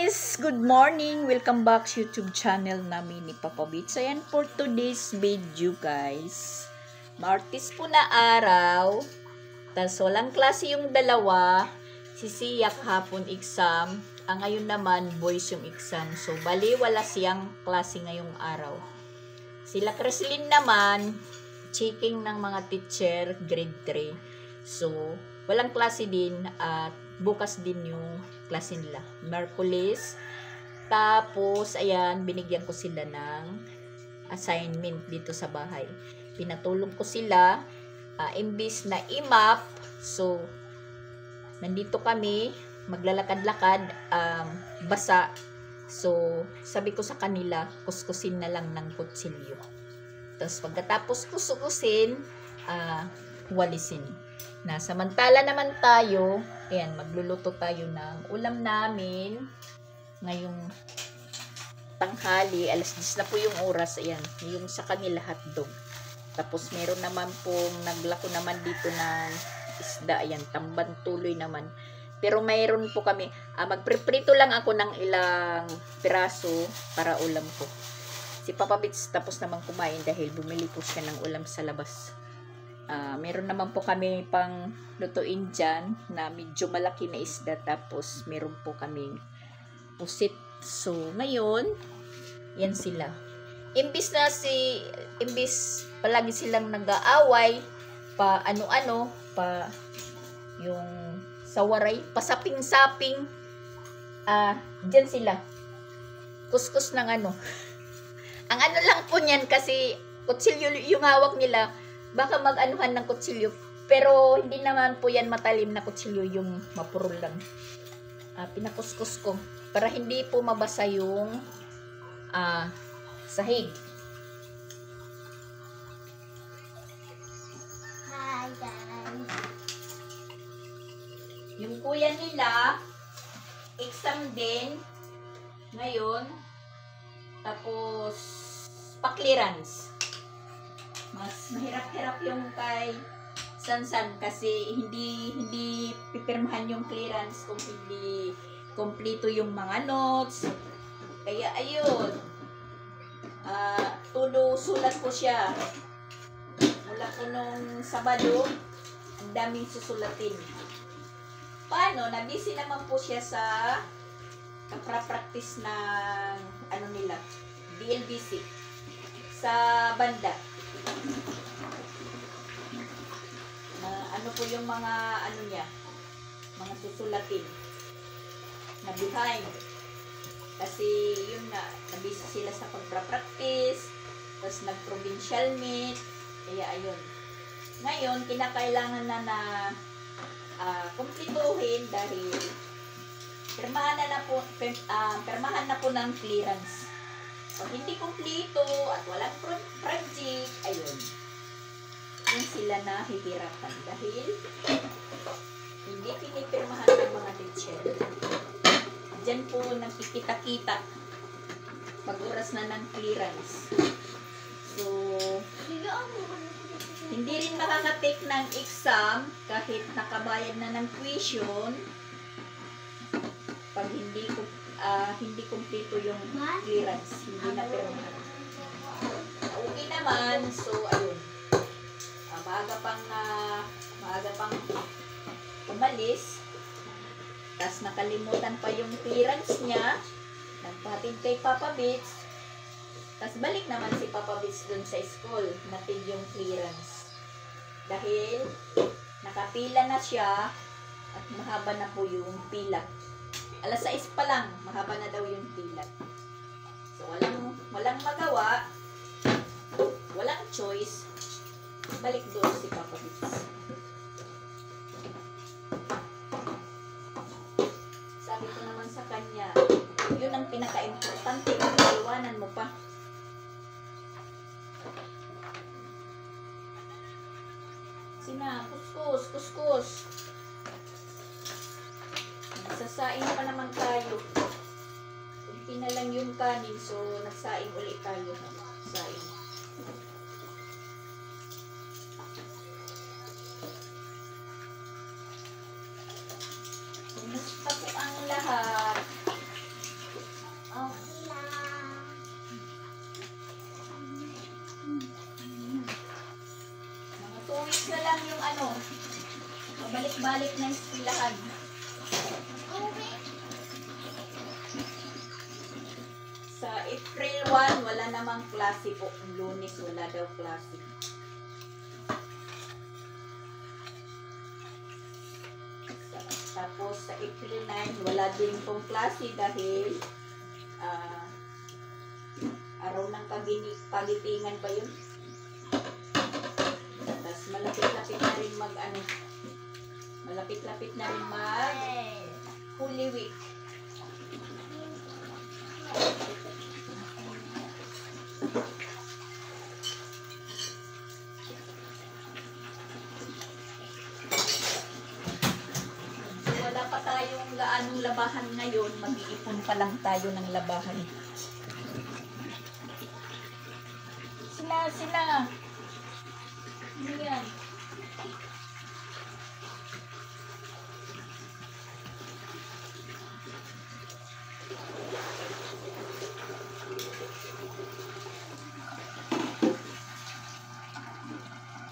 guys! Good morning! Welcome back sa YouTube channel namin ni Papa Bits. Ayan for today's video guys. Martes po na araw. Tas walang klase yung dalawa. Si Siyak hapon exam. Ngayon naman boys yung exam. So bali wala siyang klase ngayong araw. Sila Creslin naman checking ng mga teacher grade 3. So walang klase din at bukas din yung klase nila. Merkulis. Tapos, ayan, binigyan ko sila ng assignment dito sa bahay. Pinatulong ko sila. Imbis na i-map. So, nandito kami. Maglalakad-lakad. Basa. So, sabi ko sa kanila, kuskusin na lang ng kutsilyo. Tapos, pagkatapos kuskusin, walisin. Samantala naman tayo, ayan, magluluto tayo ng ulam namin ngayong tanghali, alas 10 na po yung oras, ayan, yung sa kanila hotdog. Tapos meron naman pong naglako naman dito na isda, ayan, tamban tuloy naman. Pero mayroon po kami, magpriprito lang ako ng ilang piraso para ulam ko. Si Papa Bits tapos naman kumain dahil bumili po siya ng ulam sa labas. Meron naman po kami pang lutuin dyan na medyo malaki na isda. Tapos meron po kaming pusit. So ngayon, yan sila. Imbis palagi silang nag-aaway, pa ano-ano, pa yung sawaray, pasaping-saping, dyan sila. Kuskus ng ano. Ang ano lang po niyan kasi kutsilyo yung hawak nila. Baka mag-anuhan ng kutsilyo. Pero hindi naman po yan matalim na kutsilyo, yung mapurol lang. Pinakuskus ko. Para hindi po mabasa yung sahig. Hi guys. Yung kuya nila, exam din. Ngayon. Tapos, pa-clearance. Mas mahirap-hirap yung kay Sansan kasi hindi pipirmahan yung clearance kung hindi kompleto yung mga notes. Kaya ayun, todo sulat ko siya. Mula ko nung Sabado, ang daming susulatin. Paano? Nabisi naman po siya sa practice ng ano nila, DLBC sa banda. Ano po yung mga ano niya, mga susulatin na behind kasi yun na nabisa sila sa pagpra-practice, tapos nag-provincial meet, kaya ayun. Ngayon kinakailangan na kumpletuhin dahil pirmahan na po ng clearance. Pag hindi kumpleto at walang project, ayun, yun sila na hihirapan dahil hindi pinipirmahan ng mga teacher. Diyan po nakikita-kita pag oras na ng clearance. So, hindi rin makaka-take ng exam kahit nakabayad na ng tuition pag hindi kumpleto yung clearance, hindi na pirmahan. Okay naman, so ayun. Maaga pang umalis. Tapos nakalimutan pa yung clearance niya. Nagpatid kay Papa Bits. Tapos balik naman si Papa Bits dun sa school. Natid yung clearance. Dahil nakapila na siya at mahaba na po yung pila. Alas 6 pa lang, mahaba na daw yung pila. So walang magawa. Walang choice. Balik doon si Papa Bits. Sabi ko naman sa kanya, yun ang pinaka-importante, iwanan mo pa. Sina, kuskus. Nagsasaing pa naman tayo. Kunti na lang yung kanin, so nagsaing ulit tayo. Saing. Kumusta po ang lahat? balik ng eskwelahan. Sa April 1, wala namang klase po. Lunes, wala daw klase. Tapos sa April 9, wala din pong klase dahil araw ng pagitingan pa yun. Tapos malapit-lapit na rin malapit-lapit na rin Holy Week. Wala pa tayong gaanong labahan ngayon, mag-iipon pa lang tayo ng labahan. Sila. Ano yan?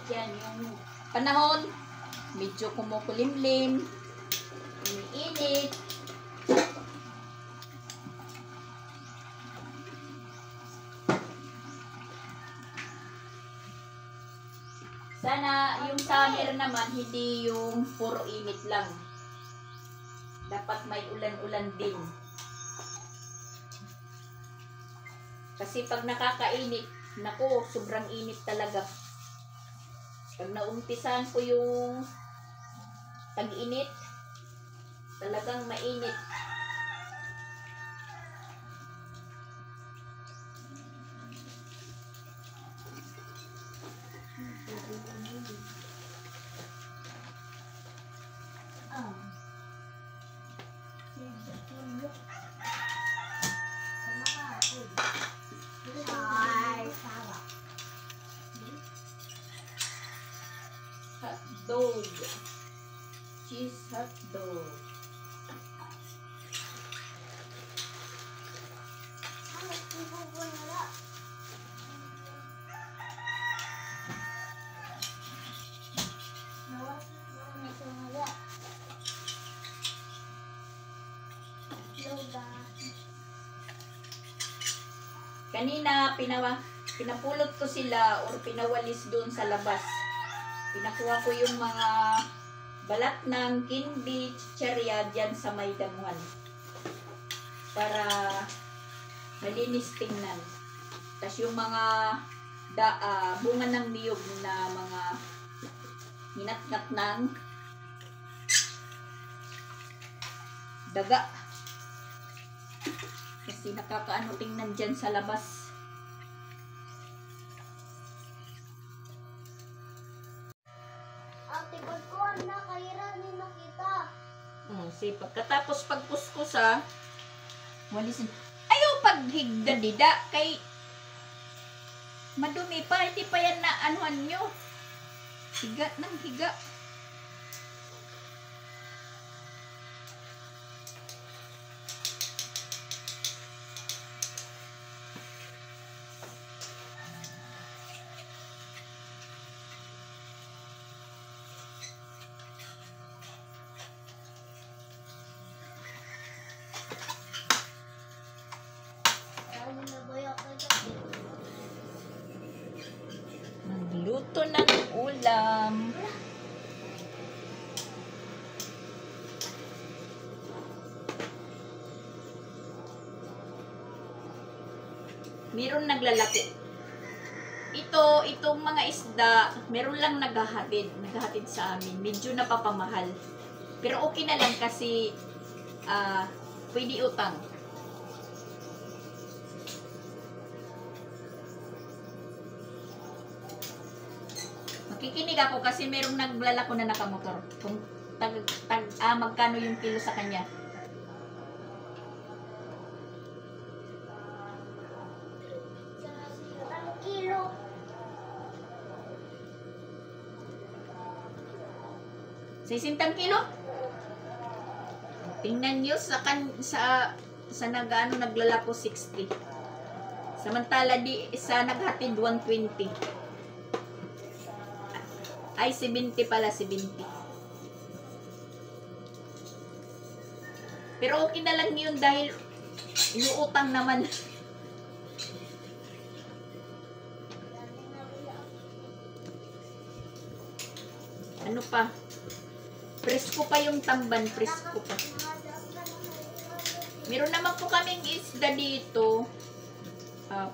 Yan, yung panahon, medyo kumukulimlim, iniinit. Sana yung summer naman, hindi yung puro init lang. Dapat may ulan-ulan din. Kasi pag nakakainit, naku, sobrang init talaga. Pag naumpisan ko yung tag-init, talagang mainit. Hotdog. Cheese hotdog. Kanina, pinapulot ko sila or pinawalis doon sa labas. Pinakuha ko yung mga balat ng candy, chicherya dyan sa may damuhan. Para malinis tingnan. Tapos yung mga bunga ng niyog na mga hinatnat ng daga. Kasi nakakaano tingnan dyan sa labas. Ate, ba't ko na kaira ni nakita? Si pagkatapos pagkuskusa, walisin. Ayaw paghigda-dida kay madumi pa, hindi pa yan na anuhan nyo. Higa ng higa. Magluto ng ulam. Meron naglalaki. Itong mga isda, meron lang naghahatid sa amin. Medyo napapamahal. Pero okay na lang kasi pwede utang. Makikinig ako kasi merong naglalako na nakamotor. Kung magkano yung kilo sa kanya. Ang kilo. Sa 60 kilo? Tingnan nyo sa naglalako 60. Samantala sa naghatid 120. Ay, 70 pala, 70. Pero okay na lang yun dahil inuutang naman. Ano pa? Presko pa yung tamban, presko pa. Meron naman po kaming isda dito.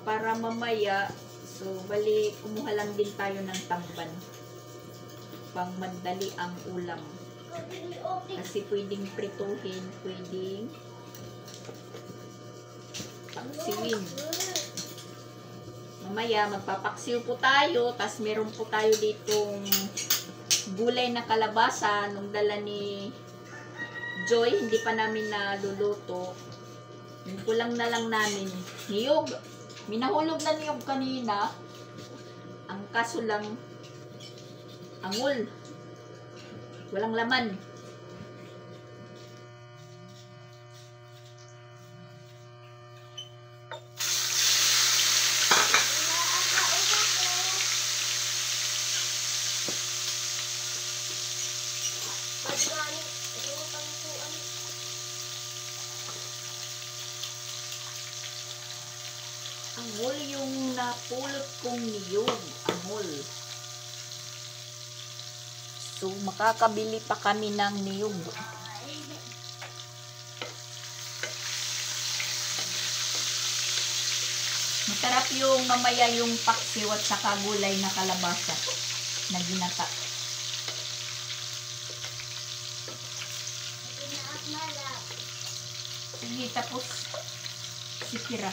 Para mamaya. So, bali, kumuha lang din tayo ng tamban. Pang madali ang ulam. Kasi pwedeng prituhin, pwedeng paksiwin. Mamaya, magpapaksiw po tayo. Tas meron po tayo ditong gulay na kalabasa nung dala ni Joy, hindi pa namin naluluto. Yung kulang na lang namin. Niyog. Minahulog na niyog kanina. Ang kaso lang, angol. Walang laman. Angol yung napulot kong niyog. Angol. So, makakabili pa kami ng niyog. Masarap yung mamaya yung paksiw at saka gulay na kalabasa na ginata. Sige, tapos sikira.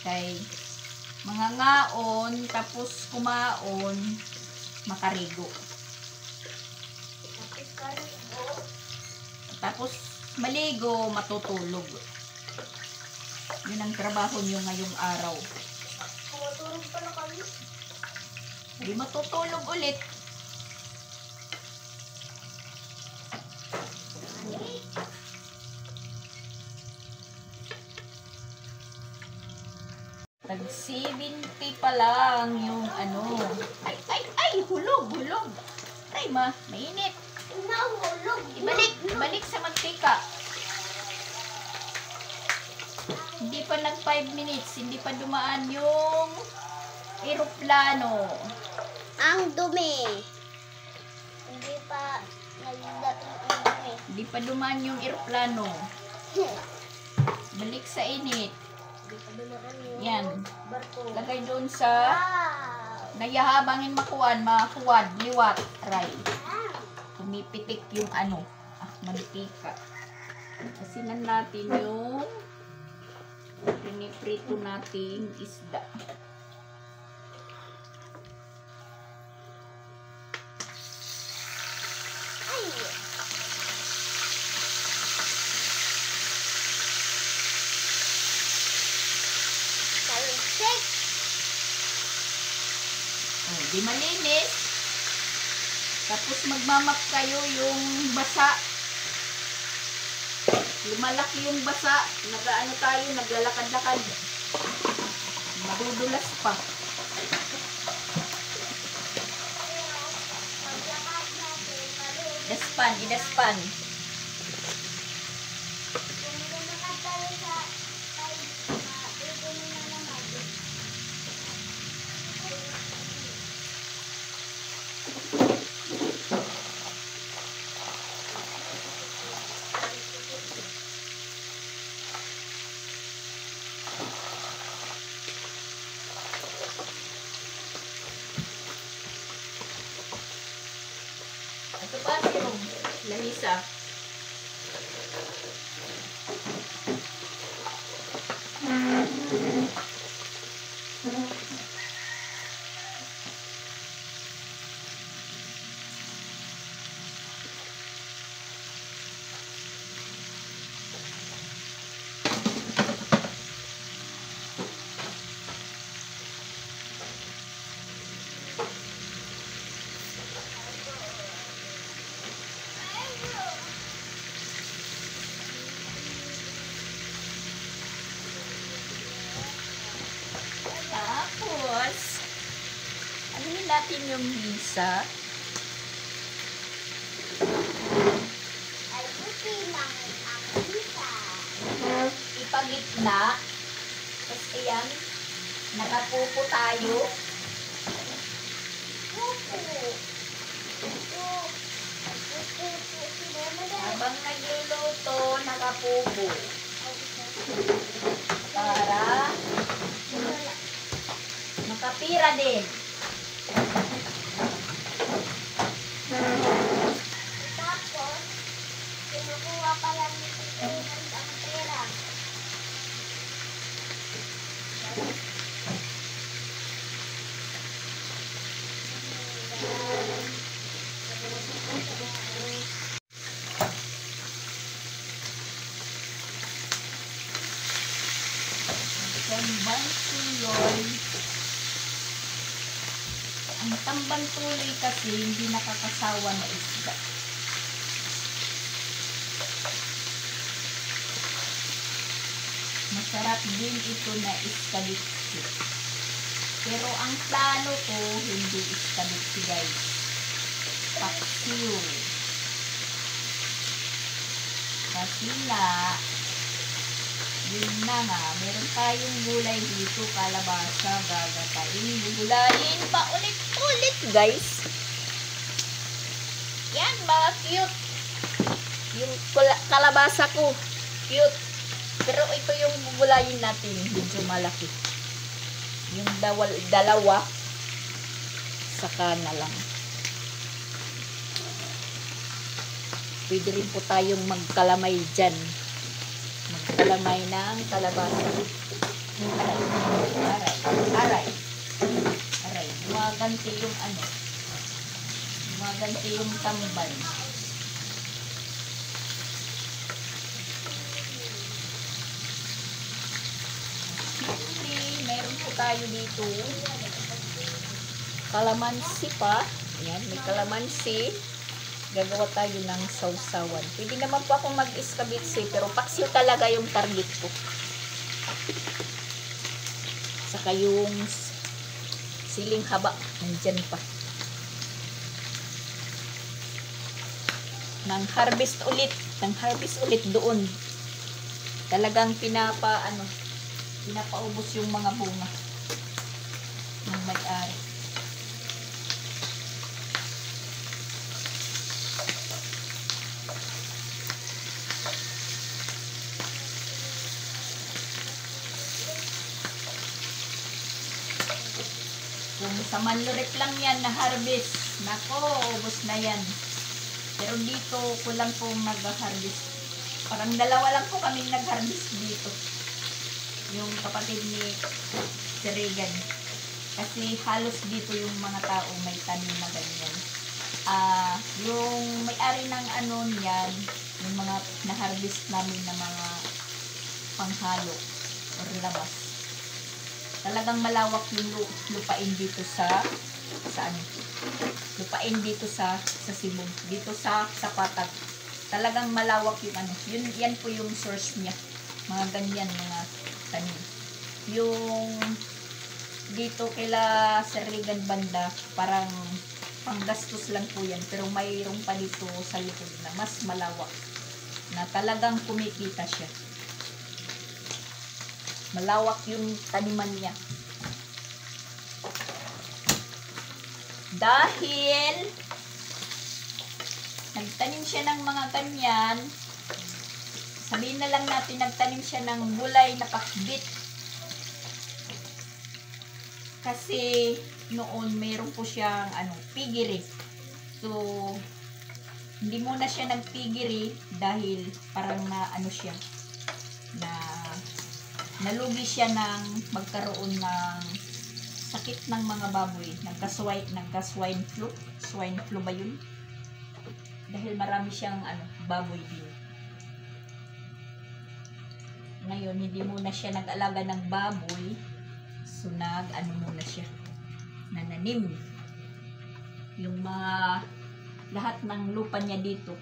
Kay mga ngaon, tapos kumaon, makarigo. Tapos maligo, matutulog. Yun ang trabaho nyo ngayong araw. Matulog pala kami. Hindi matutulog ulit. Tag 70 pa lang yung ano. Ay, hulog. Ay, mainit. Nahulog. Ibalik sa mantika. Hindi pa nag 5 minutes, hindi pa dumaan yung eroplano. Ang dumi. Hindi pa nagdating ang dumi. Hindi pa dumaan yung eroplano. Balik sa init. Hindi pa dumaan yung Yan. barko. Lagay doon sa Wow. nayahabangin makuwad, liwat, right. Pumipitik yung ano, mantika. Asinan natin yung piniprito nating isda. Ay. Talsik. Di malinis. Tapos magmamak kayo yung basa. Lumalaki yung basa. Nagaano tayo, naglalakad-lakad. Madudulas pa. Paglakad natin, Daspan, idaspan. kung lumakad tayo sa tayo, tutunin na naman. Ito pa si Rom. Lamisa. Tapos, alinin natin yung misa. Ay, buti na. gitna. Tapos ayan, nakapupo tayo. Habang nagluluto, nakapupo. Para makapira din. Tapos, kinukuha pa lang ni Ferdinand ang pera. Tambang tuloy. Ang tambang tuloy kasi hindi nakakasawa na isda. Masarap din ito na iskabitsi. Pero ang plano ko, hindi iskabitsi guys. Paksiw. Kasi nga, yun na nga, meron tayong gulay dito, kalabasa, gagatain, gulayin pa ulit-ulit guys. Yan, mga cute. Yung kalabasa ko, cute. Pero ito yung gulayin natin, medyo malaki. Yung dalawa, saka na lang. Pwede rin po tayong magkalamay dyan. Magkalamay ng kalabasa. Aray. Gumaganti yung ano. Gumaganti yung tambal. Siyempre, meron po tayo dito. Kalamansi pa. Ayan, may kalamansi. Gagawa tayo ng sausawan. Pwede naman po akong mag-iskabitsi, pero paksiw talaga yung target ko. Saka yung siling haba, nandyan pa. Nang harvest ulit doon. Talagang pinapaubos yung mga bunga ng may-ari. Kung sa Manlurit lang yan na harvest, nako, ubos na yan. Pero dito, kulang po mag-harvest. Parang dalawa lang po kaming nag-harvest dito. Yung kapatid ni Sir Regan. Kasi halos dito yung mga tao may tanim na ganyan. Yung may-ari ng ano niyan, yung mga na-harvest namin na mga panghalo or labas. Talagang malawak yung lupain dito sa lupain dito sa Cebu, dito sa Patag. Talagang malawak yung ano, yan po yung source niya. Mga ganyan mga tanim. Yung dito kila Sir Regan banda, parang panggastos lang po yan, pero mayroon pa dito sa likod na mas malawak na talagang kumikita siya. Malawak yung taniman niya. Dahil nagtanim siya ng mga ganyan, sabihin na lang natin nagtanim siya ng gulay na pakbit. Kasi noon mayroon po siyang piggery. So hindi muna siya nagpiggery dahil parang nalugi siya ng magkaroon ng sakit ng mga baboy. Nagka-swine flu. Swine flu ba yun? Dahil marami siyang baboy din. Ngayon, hindi muna siya nag-alaga ng baboy. So, muna siya. Nananim. Yung mga lahat ng lupa niya dito,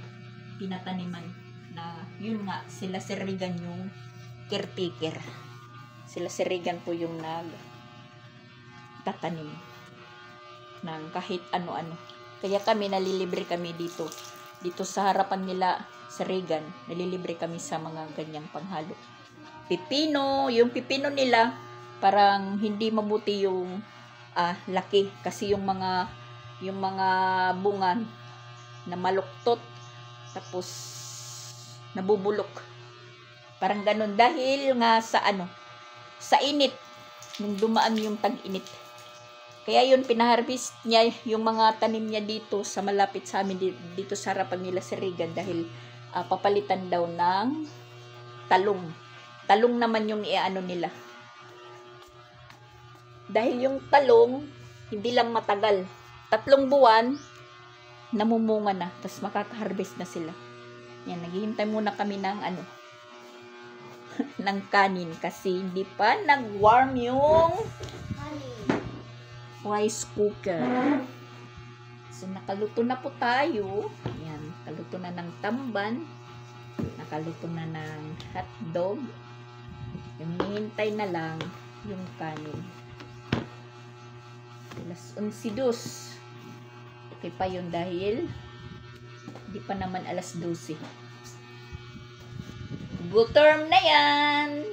pinataniman. Na, yun nga, sila Sir Regan yung caretaker. Sila Sir Regan po yung tatanim ng kahit ano-ano. Kaya kami, nalilibre kami dito. Dito sa harapan nila, Sir Regan, nalilibre kami sa mga ganyang panghalo. pipino. Yung pipino nila, parang hindi mabuti yung laki. Kasi yung mga bunga na maluktot, tapos nabubulok. Parang ganun. Dahil nga sa init, nung dumaan yung tag-init. Kaya yun, pinaharvest niya yung mga tanim niya dito sa malapit sa amin, dito sa harapan nila si Regan, dahil papalitan daw ng talong. Talong naman yung nila. Dahil yung talong, hindi lang matagal. 3 buwan, namumunga na. Tapos makaka-harvest na sila. Yan, naghihintay muna kami ng ng kanin. Kasi hindi pa nag-warm yung rice cooker. So, nakaluto na po tayo. Yan, nakaluto na ng tamban. Nakaluto na ng hotdog. Yung hihintay na lang yung kanin. Alas 11:02. Okay pa yun dahil hindi pa naman alas 12. Good term na yan.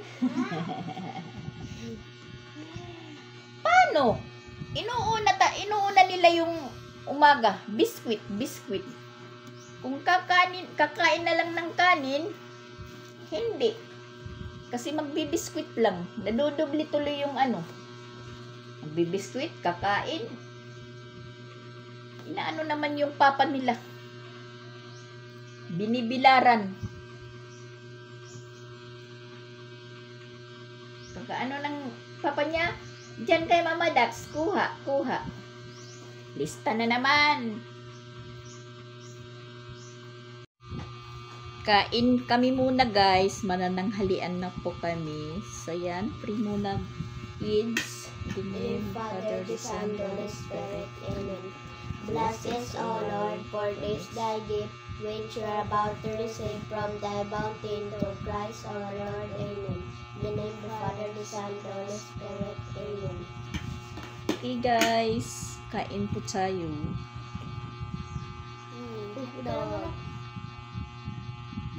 Paano? Inuuna nila yung umaga. Biskwit. Kung kakain na lang ng kanin, hindi. Kasi magbibiskwit lang. Nadudubli tuloy yung magbibiskwit, kakain. Inaano naman yung papa nila. Binibilaran. Kakaano ng papa niya, diyan kay Mama Dax, kuha. Lista na naman. Kain kami muna guys, manananghalian na po kami. So yan, pray muna kids. In the name of Father, the Son, and the Holy Spirit. Amen. Bless us, O Lord, for this thy gift, which you are about to receive from thy bounty through Christ our Lord. Amen. In the name of the Father, the Son, and the Holy Spirit. Amen. Okay guys, kain po tayo.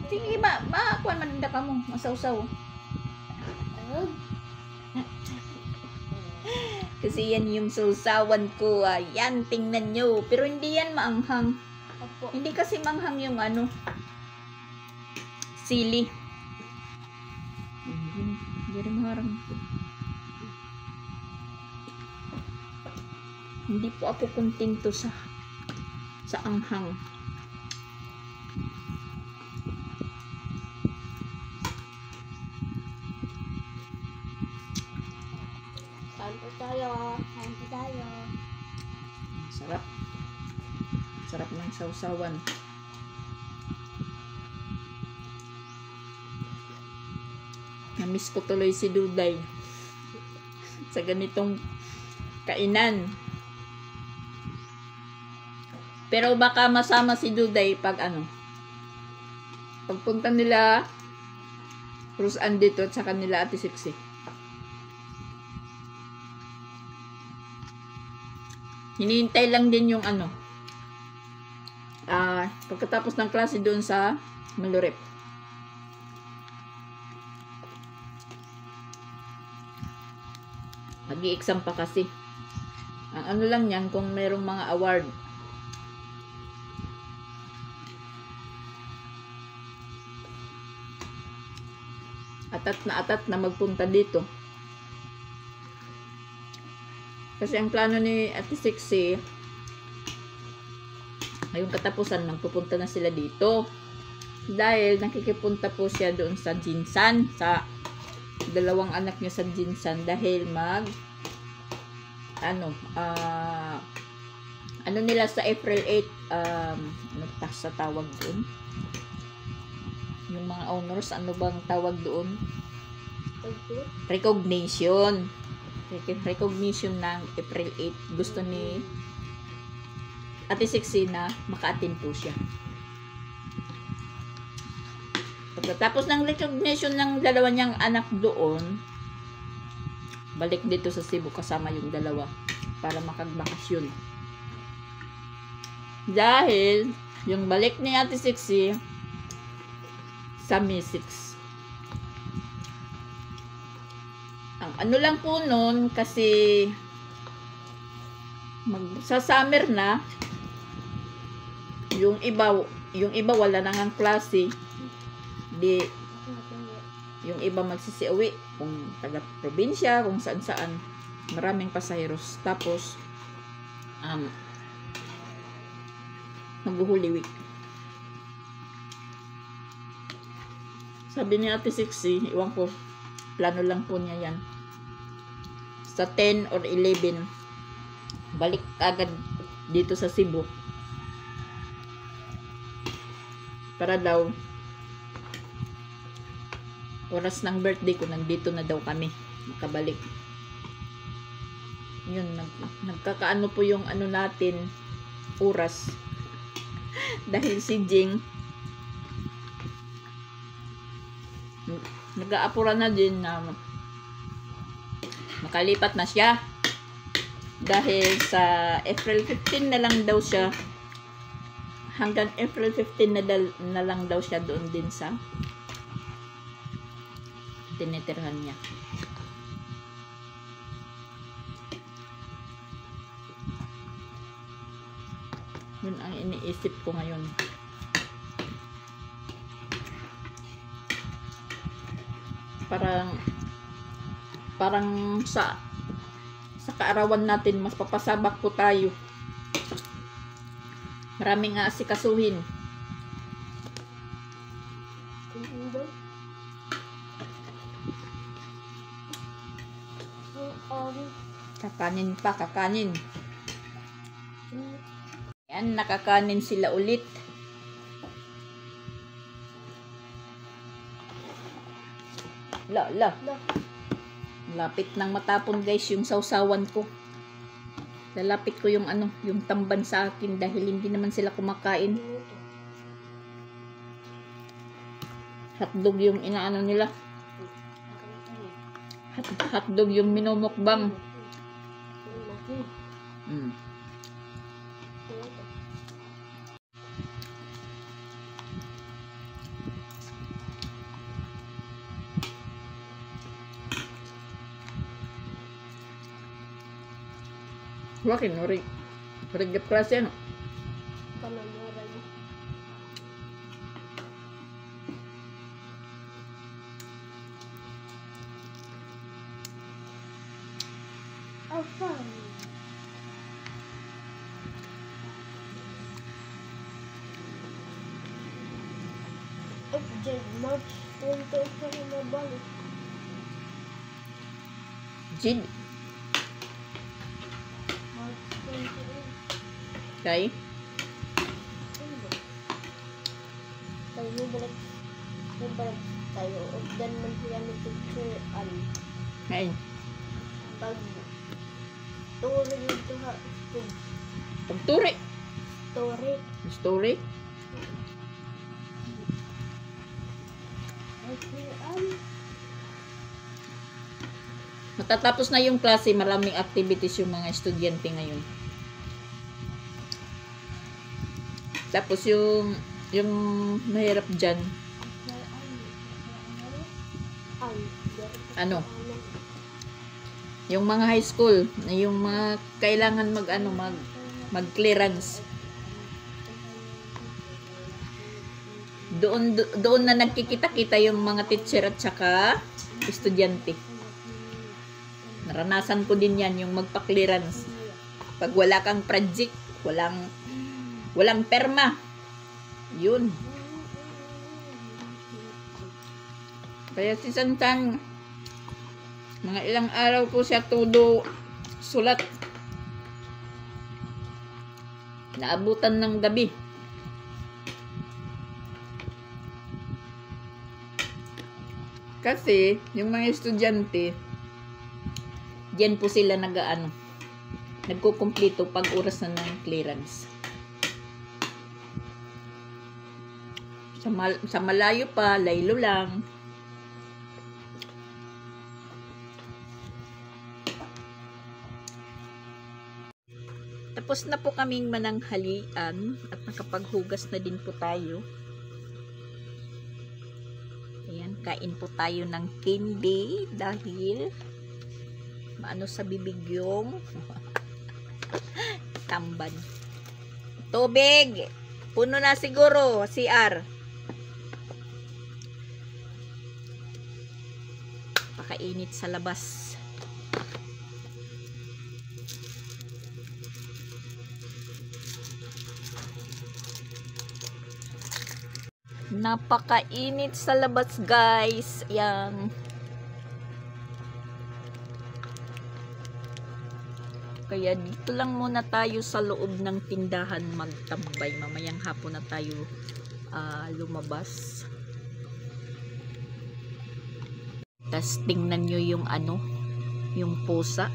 Sige, makakuan man ka mo, masawsaw. Kasi yan yung sausawan ko. Yan, tingnan nyo. Pero hindi yan maanghang. Opo. Hindi kasi manghang yung sili. Hindi rin maharang. Hindi po ako kontento sa anghang. Kain po tayo. Sarap. Sarap ng sausawan. Namiss ko tuloy si Duday sa ganitong kainan. Pero baka masama si Duday pag pagpunta nila Roseanne dito at saka nila Ate Siksi. Hinihintay lang din yung pagkatapos ng klase doon sa Malurep. Mag-i-exam pa kasi. Ang lang yan kung merong mga award. Atat na magpunta dito. Kasi ang plano ni Ate Siksi, ngayong katapusan, magpupunta na sila dito. Dahil nakikipunta po siya doon sa Jinsan, sa dalawang anak niya sa Jinsan, dahil nila sa April 8, sa tawag doon? Yung mga honors, ano bang tawag doon? Recognition ng April 8. Gusto ni Ate Siksi na maka-attend po siya. Pagkatapos ng recognition ng dalawa niyang anak doon, balik dito sa Cebu kasama yung dalawa para makagbakasyon. Dahil yung balik ni Ate Siksi sa May 6. Ano lang po nun, kasi sa summer na, yung iba wala na ngang klase. Di, yung iba magsisiuwi kung taga probinsya, kung saan saan, maraming pasaheros. Tapos mag-Holy Week. Sabi ni Ate Sixy, iwan ko, plano lang po niya yan, sa 10 or 11 balik agad dito sa Cebu para daw oras ng birthday ko nandito na daw kami makabalik. Yun, nagkakaano po yung ano natin oras dahil si Jing nag-aapura na din na makalipat na siya dahil sa April 15 na lang daw siya, hanggang April 15 na lang daw siya doon din sa tinitirhan niya. Yun ang iniisip ko ngayon. Parang sa kaarawan natin mas papasabak po tayo. Maraming aasikasuhin. Kakanin pa, kakanin. Yan, nakakanin sila ulit. Lapit nang matapon guys yung sausawan ko. Lalapit ko yung yung tamban sa akin dahil hindi naman sila kumakain. Hotdog yung inaano nila. Hotdog yung minumukbang. Wakin, orig klase ano? Oh, fun. March 28 na balik. Jid. March 28. Kay? Tayo mo balik tayo. Ogdan man siya ni teacher Ngayon. pag turi dito ha. Pagturi. Story. Matatapos na yung klase, maraming activities yung mga estudyante ngayon. Tapos yung mahirap dyan, yung mga high school, yung mga kailangan mag-clearance. Doon na nagkikita-kita yung mga teacher at saka estudyante. Naranasan ko din yan, yung magpa-clearance. Pag wala kang project, walang perma. Yun. Kaya si Santan, mga ilang araw po siya todo sulat. Naabutan ng gabi. Kasi, yung mga estudyante, diyan po sila nagkukumpleto pag oras na ng clearance. Sa malayo pa, laylo lang. Tapos na po kaming mananghalian at nakapaghugas na din po tayo. Ayan, kain po tayo ng candy dahil maano sa bibig yung tamban. Tubig! Puno na siguro, CR. Pakainit sa labas. Napakainit sa labas, guys. Yang kaya dito lang muna tayo sa loob ng tindahan magtambay. Mamayang hapon na tayo lumabas. Tas tingnan nyo yung ano, yung pusa.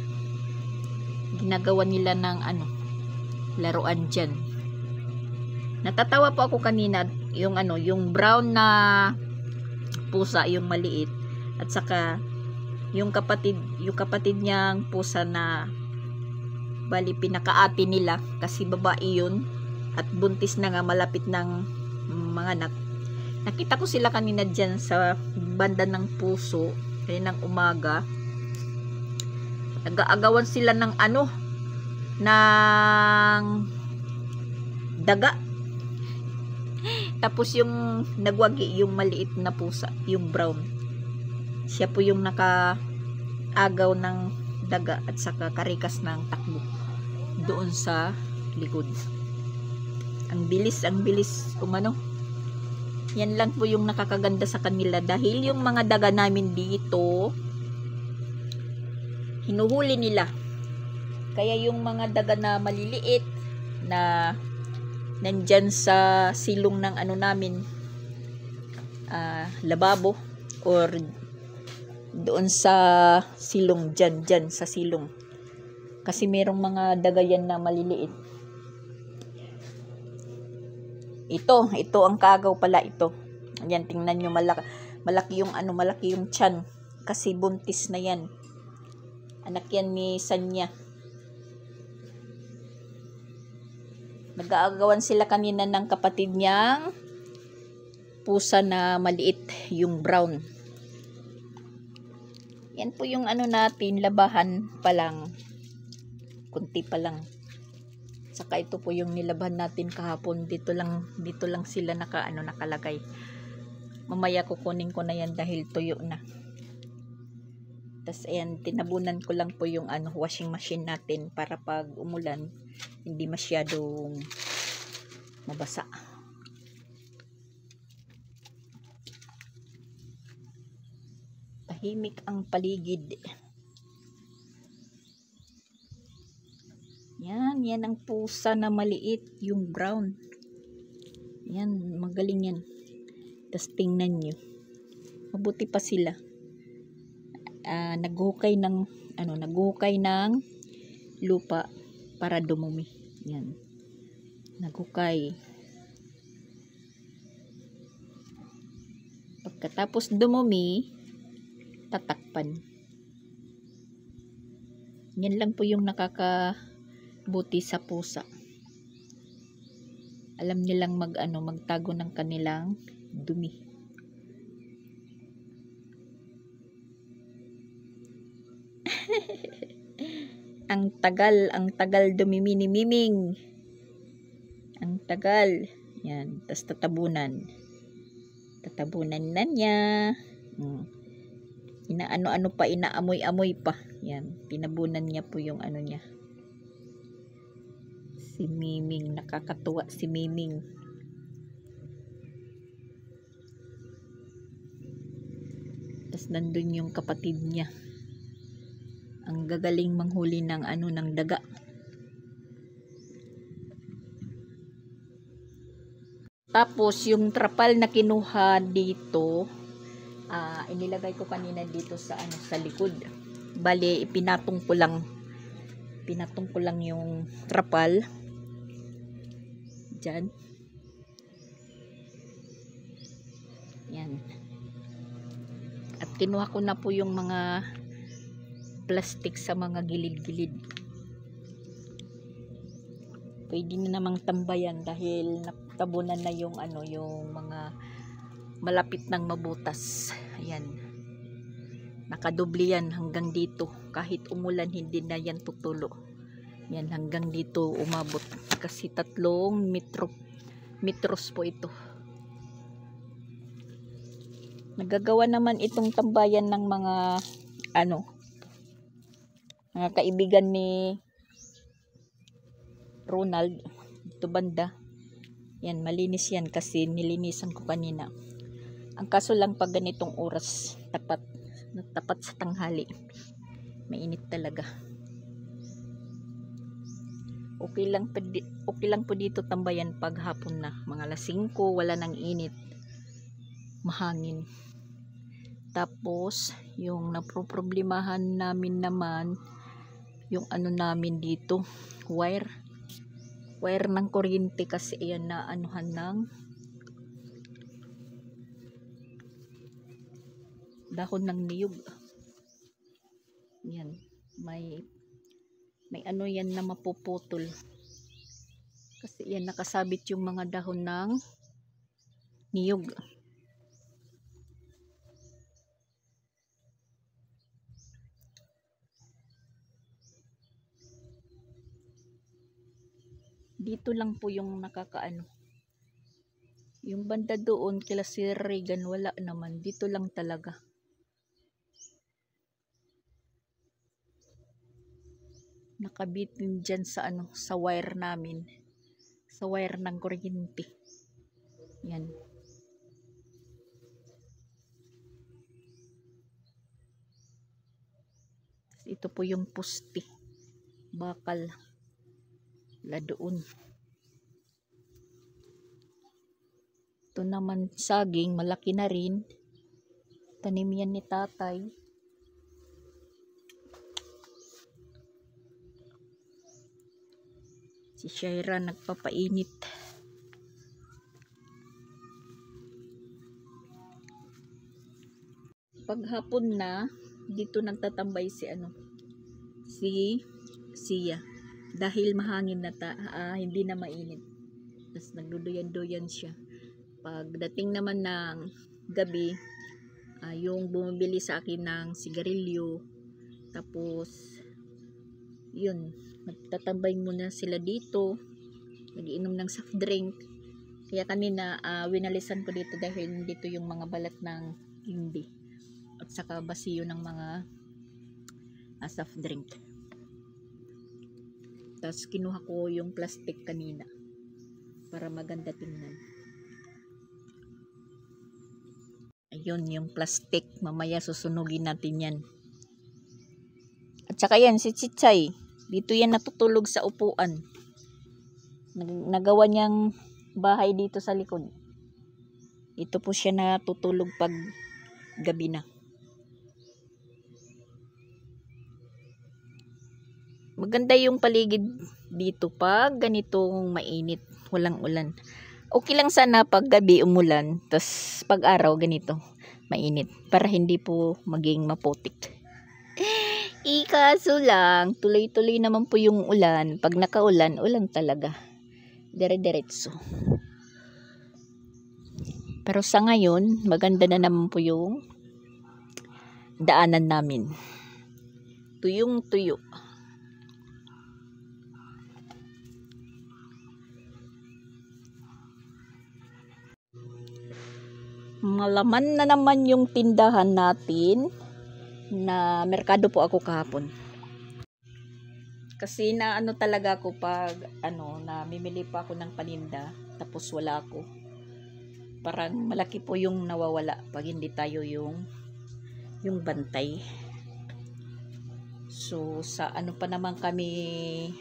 Ginagawa nila ng ano, laruan dyan. Natatawa po ako kanina, yung ano, yung brown na pusa, yung maliit, at saka yung kapatid niyang pusa na bali pinakaati nila kasi babae yun at buntis na nga, malapit ng mga anak. Nakita ko sila kanina dyan sa banda ng puso, kaya ng umaga. Nag-aagawan sila ng ano, ng daga. Tapos yung nagwagi, yung maliit na pusa, yung brown. Siya po yung nakaagaw ng daga at saka karikas ng takbo doon sa likod. Ang bilis umano. Yan lang po yung nakakaganda sa kanila dahil yung mga daga namin dito hinuhuli nila. Kaya yung mga daga na maliliit na nandyan sa silong ng ano namin, lababo or doon sa silong, dyan sa silong, kasi merong mga daga yan na maliliit. Ito ang kagaw pala ito. Ayan, tingnan nyo, malaki yung ano, malaki yung tiyan kasi buntis na yan. Anak yan ni Sanya. Nag-aagawan sila kanina ng kapatid niyang pusa na maliit, yung brown. Yan po yung ano natin, labahan pa lang. Kunti pa lang. Saka ito po yung nilabahan natin kahapon. Dito lang sila nakalagay. Mamaya kukunin ko na yan dahil tuyo na. Tas ayan, tinabunan ko lang po yung ano, washing machine natin para pag umulan hindi masyadong mabasa. Tahimik ang paligid. Yan ang pusa na maliit, yung brown. Yan, magaling yan. Tas tingnan nyo, mabuti pa sila. Naghukay ng lupa para dumumi. Yan. Naghukay. Pagkatapos dumumi, tatakpan. Yan lang po yung nakakabuti sa pusa. Alam nilang magtago ng kanilang dumi. ang tagal dumimi ni Miming. Ang tagal. Yan, tas tatabunan na niya. Inaano pa, inaamoy-amoy pa. Yan, tinabunan niya po yung ano niya. Si Miming, nakakatuwa si Miming. Tas nandun yung kapatid niya. Ang gagaling manghuli ng daga. Tapos yung trapal na kinuha dito, inilagay ko kanina dito sa likod. Bale, pinatong ko lang yung trapal diyan. Yan. At kinuha ko na po yung mga plastic sa mga gilid-gilid. Pwede na namang tambayan dahil natabunan na yung yung mga malapit ng mabutas. Ayan. Nakadubli yan hanggang dito. Kahit umulan, hindi na yan tutulo. Yan, hanggang dito umabot. Kasi 3 metros po ito. Nagagawa naman itong tambayan ng mga mga kaibigan ni Ronald. Ito banda. Yan, malinis yan kasi nilinisan ko kanina. Ang kaso lang pag ganitong oras, tapat sa tanghali. Mainit talaga. Okay lang po dito tambayan pag hapon na. Mga alas 5, wala nang init. Mahangin. Tapos, yung napoproblemahan namin naman, yung namin dito, wire ng kuryente kasi ayan na anuhan ng dahon ng niyog. Yan, may yan na mapuputol kasi yan nakasabit yung mga dahon ng niyog. Dito lang po yung nakakaano. Yung banda doon kila Sir Regan wala naman. Dito lang talaga. Nakabitin dyan sa sa wire namin. Sa wire ng kuryente. Yan. Ito po yung poste. Bakal. La doon. Ito naman saging, malaki na rin. Tanim yan ni tatay. Si Shaira nagpapainit. Paghapon na, dito nagtatambay si Sia. Dahil mahangin na hindi na mainit. Tapos nagduduyan-duyan siya. Pagdating naman ng gabi, yung bumibili sa akin ng sigarilyo. Tapos, yun, nagtatambay muna sila dito. Nagiinom ng soft drink. Kaya kanina, winalisan ko dito dahil dito yung mga balat ng hindi. At saka basiyo ng mga soft drink. Tapos kinuha ko yung plastic kanina para maganda tingnan. Ayun yung plastic. Mamaya susunugin natin yan. At saka yan si Chichay. Dito yan natutulog sa upuan. Nagawa niyang bahay dito sa likod. Ito po siya natutulog pag gabi na. Maganda yung paligid dito pag ganitong mainit, walang ulan. Okay lang sana pag gabi umulan, tas pag araw ganito, mainit. Para hindi po maging maputik. Ikaso lang, tuloy-tuloy naman po yung ulan. Pag nakaulan, ulan talaga. Dire-diretso. Pero sa ngayon, maganda na naman po yung daanan namin. Tuyong-tuyo. Malaman na naman yung tindahan natin na merkado po ako kahapon. Kasi na talaga ako pag namimili pa ako ng paninda tapos wala ako. Parang malaki po yung nawawala pag hindi tayo yung bantay. So sa pa naman kami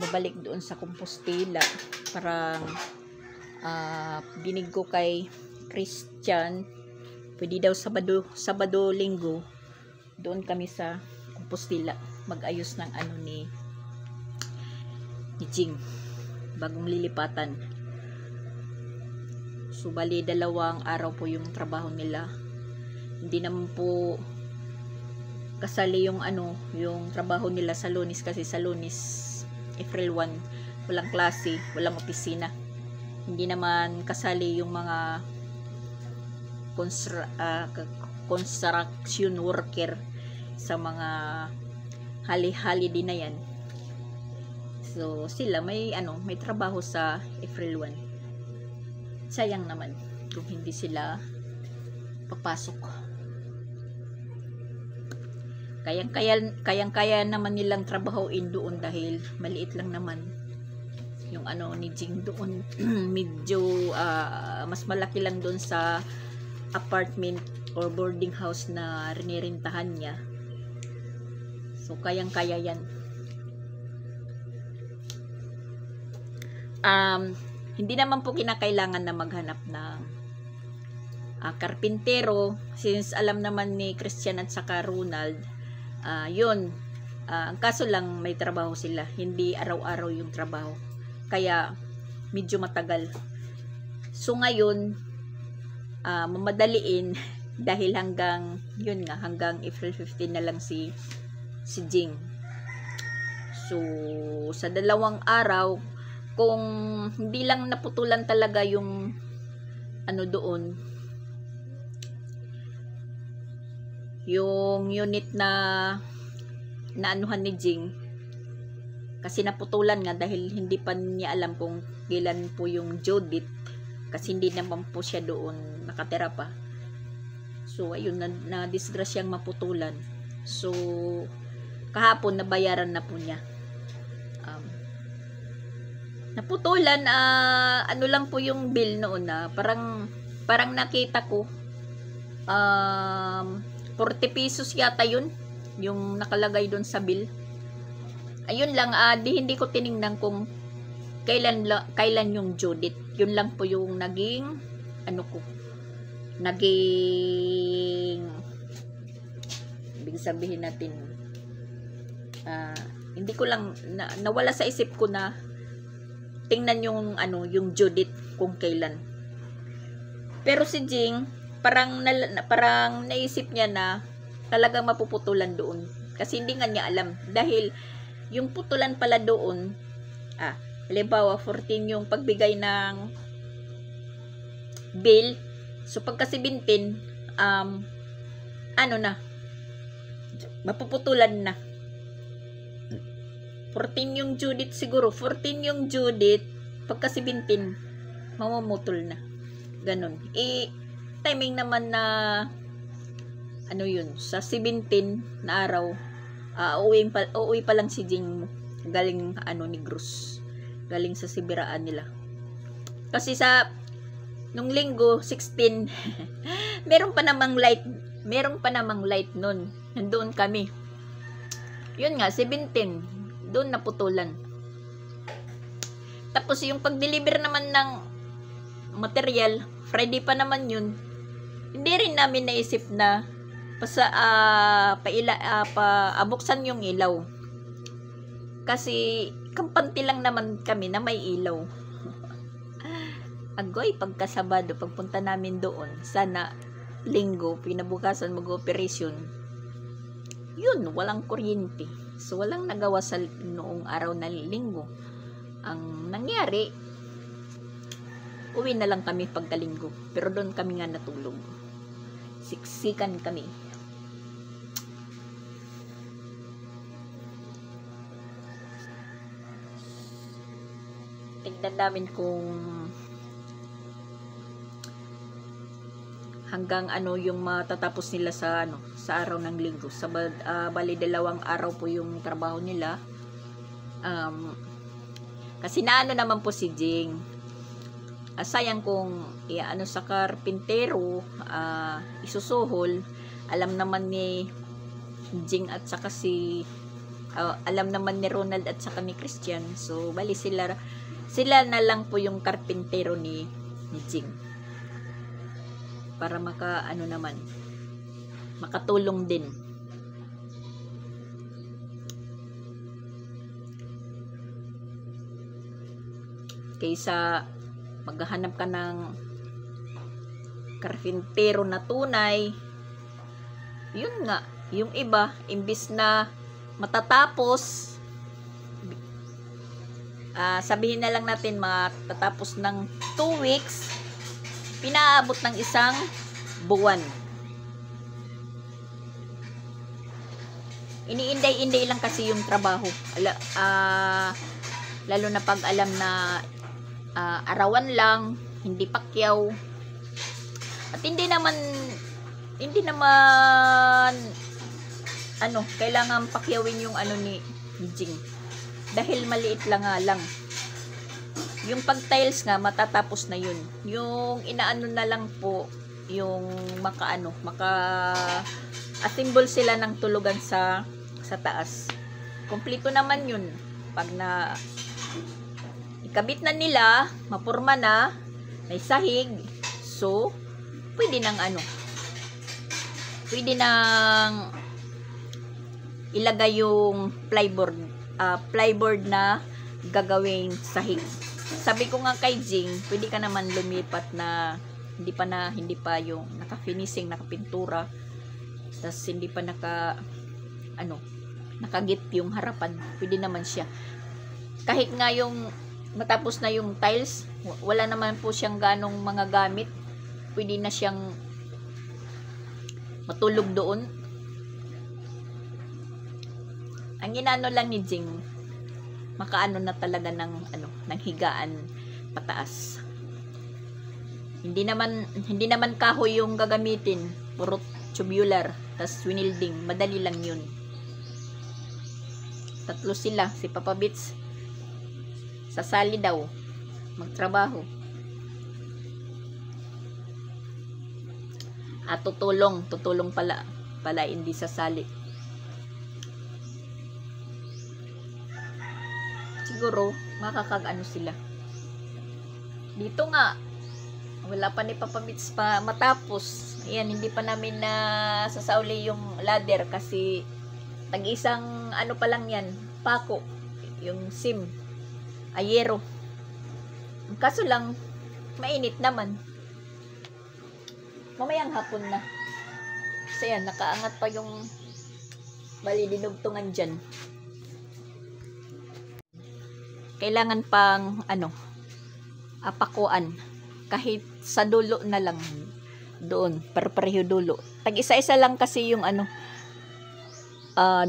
babalik doon sa Compostela. Parang binig ko kay Christian, pwede daw Sabado, Linggo doon kami sa Compostela mag-ayos ng ni Jing bagong lilipatan. So bali 2 araw po yung trabaho nila. Hindi naman po kasali yung yung trabaho nila sa Lunes kasi sa Lunes April 1 walang klase, walang opisina. Hindi naman kasali yung mga construction worker sa mga hali-hali din na yan. So sila may trabaho sa April 1. Sayang naman kung hindi sila papasok. Kayang-kaya naman nilang trabahoin doon dahil maliit lang naman yung ni Jing doon. Medyo mas malaki lang doon sa apartment or boarding house na rinirintahan niya. So kayang-kaya yan. Hindi naman po kinakailangan na maghanap ng karpintero, since alam naman ni Christian at saka Ronald, yun, ang kaso lang may trabaho sila, hindi araw-araw yung trabaho, kaya medyo matagal. So ngayon mamadaliin dahil hanggang April 15 na lang si Jing. So sa 2 araw, kung hindi lang naputulan talaga yung doon, yung unit na anuhan ni Jing, kasi naputulan nga dahil hindi pa niya alam kung kailan po yung due date, kasi hindi naman po siya doon nakatira pa. So ayun, na disgrasyang maputulan. So kahapon nabayaran na po niya. Naputulan, lang po yung bill noon na parang nakita ko 40 pesos yata yun yung nakalagay doon sa bill. Ayun lang, hindi ko tiningnan kung kailan yung due date. Yun lang po yung naging ibig sabihin natin, hindi ko lang nawala sa isip ko na tingnan yung yung due date kung kailan. Pero si Jing parang naisip niya na talagang mapuputulan doon, kasi hindi nga niya alam, dahil yung putulan pala doon, halimbawa 14 yung pagbigay ng bill, so pagka 17 mapuputulan na. 14 yung due date siguro, 14 yung due date, pagka 17 mamumutol na, ganun. Timing naman na yun, sa 17 na araw, uuwi pa lang si Jing galing Negros, galing sa sibiraan nila. Kasi nung linggo 16 meron pa namang light nun, nandoon kami. Yun nga, 17 doon naputulan. Tapos yung pag-deliver naman ng material, Friday pa naman yun. Hindi rin namin naisip na buksan yung ilaw. Kasi kampante lang naman kami na may ilaw. Agoy, pagkasabado, pagpunta namin doon, sana linggo, pinabukasan mag-operasyon. Yun, walang kuryente. So, walang nagawa sa noong araw na linggo. Ang nangyari, uwi na lang kami pagkalinggo. Pero doon kami nga natulog. Siksikan kami. Tignan namin kung hanggang yung matatapos nila sa araw ng linggo. Bali 2 araw po yung trabaho nila. Kasi naman po si Jing. Sayang kung sa karpintero, isusuhol. Alam naman ni Jing at saka alam naman ni Ronald at saka ni Christian. So bali sila na lang po yung karpintero ni Jing, para makatulong din. Kaysa maghahanap ka ng karpintero na tunay, yun nga, yung iba imbis na matatapos, sabihin na lang natin matatapos ng 2 weeks, pinaabot ng 1 buwan. Iniinday-inday lang kasi yung trabaho. Lalo na pag alam na arawan lang, hindi pakyaw. At hindi naman kailangan pakyawin yung ni Jing. Dahil maliit lang nga lang. Yung pag-tiles nga, matatapos na yun. Yung inaano na lang po, yung assemble sila ng tulugan sa taas. Kompleto naman yun. Pag na ikabit na nila, mapurma na, may sahig, so, pwede nang ilagay yung plyboard na gagawing sahig. Sabi ko nga kay Jing, pwede ka naman lumipat na hindi pa yung naka-finishing, naka-pintura, tas hindi pa nakagit yung harapan. Pwede naman siya. Kahit nga yung matapos na yung tiles, wala naman po siyang ganong mga gamit. Pwede na siyang matulog doon. Ang inano lang ni Jing, makaano na talaga ng higaan pataas. Hindi naman kahoy yung gagamitin, puro tubular, tas winilding, madali lang yun. Tatlo sila, si Papa Bits sasali daw magtrabaho. At tutulong pala hindi sasali. Siguro makakag-ano sila. Dito nga wala pa ni Papa Bits pa matapos. Ayan, hindi pa namin na sasauli yung ladder kasi tag-isang pa lang yan, pako, yung sim, ayero. Kaso lang, mainit naman. Mamayang hapon na. Kasi yan, nakaangat pa yung dinugtungan dyan. Kailangan pang apakuan. Kahit sa dulo na lang. Doon, pareho dulo. Tag-isa-isa lang kasi yung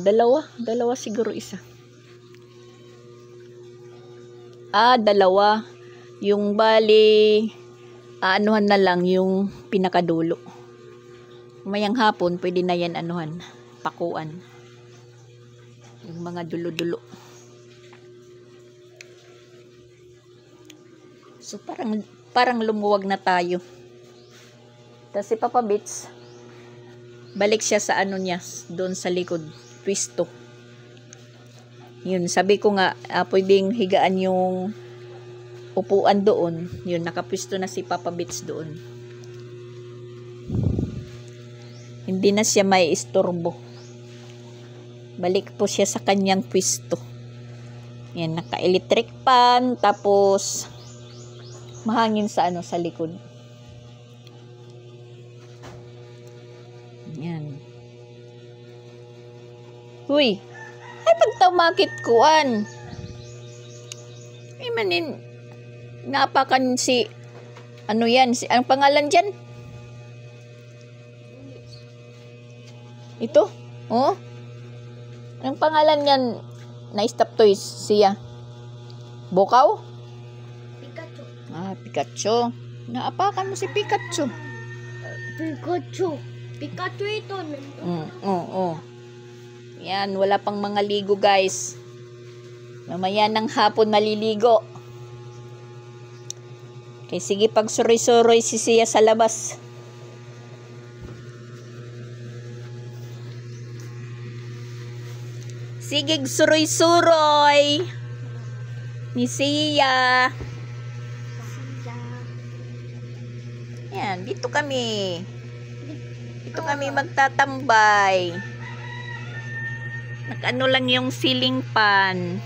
dalawa siguro isa. Dalawa. Yung bali, anuhan na lang yung pinakadulo. Mayang hapon, pwede na yan pakuan. Yung mga dulo-dulo. So, parang lumuwag na tayo. Tapos si Papa Bits, balik siya sa niya, doon sa likod, twisto. Yun, sabi ko nga, pwedeng higaan yung upuan doon. Yun, nakapwisto na si Papa Bits doon. Hindi na siya may istorbo. Balik po siya sa kanyang pwisto. Yan, naka-electric pan, tapos mahangin sa sa likod. Yan. Huy, ay pagtamakit kuan. Ay manin, napakan si, yan, anong pangalan dyan? Ito? Oh? Anong pangalan yan? Na-stop toys siya. Bokaw? Pikachu. Pikachu. Naapakan mo si Pikachu. Pikachu ito. Yan, wala pang mga ligo guys. Mamaya ng hapon maliligo. Okay, sige, pag suroy-suroy si Sia sa labas. Sige, suroy-suroy ni Sia. Yan, dito kami. Dito kami magtatambay. Nag-ano lang yung ceiling fan.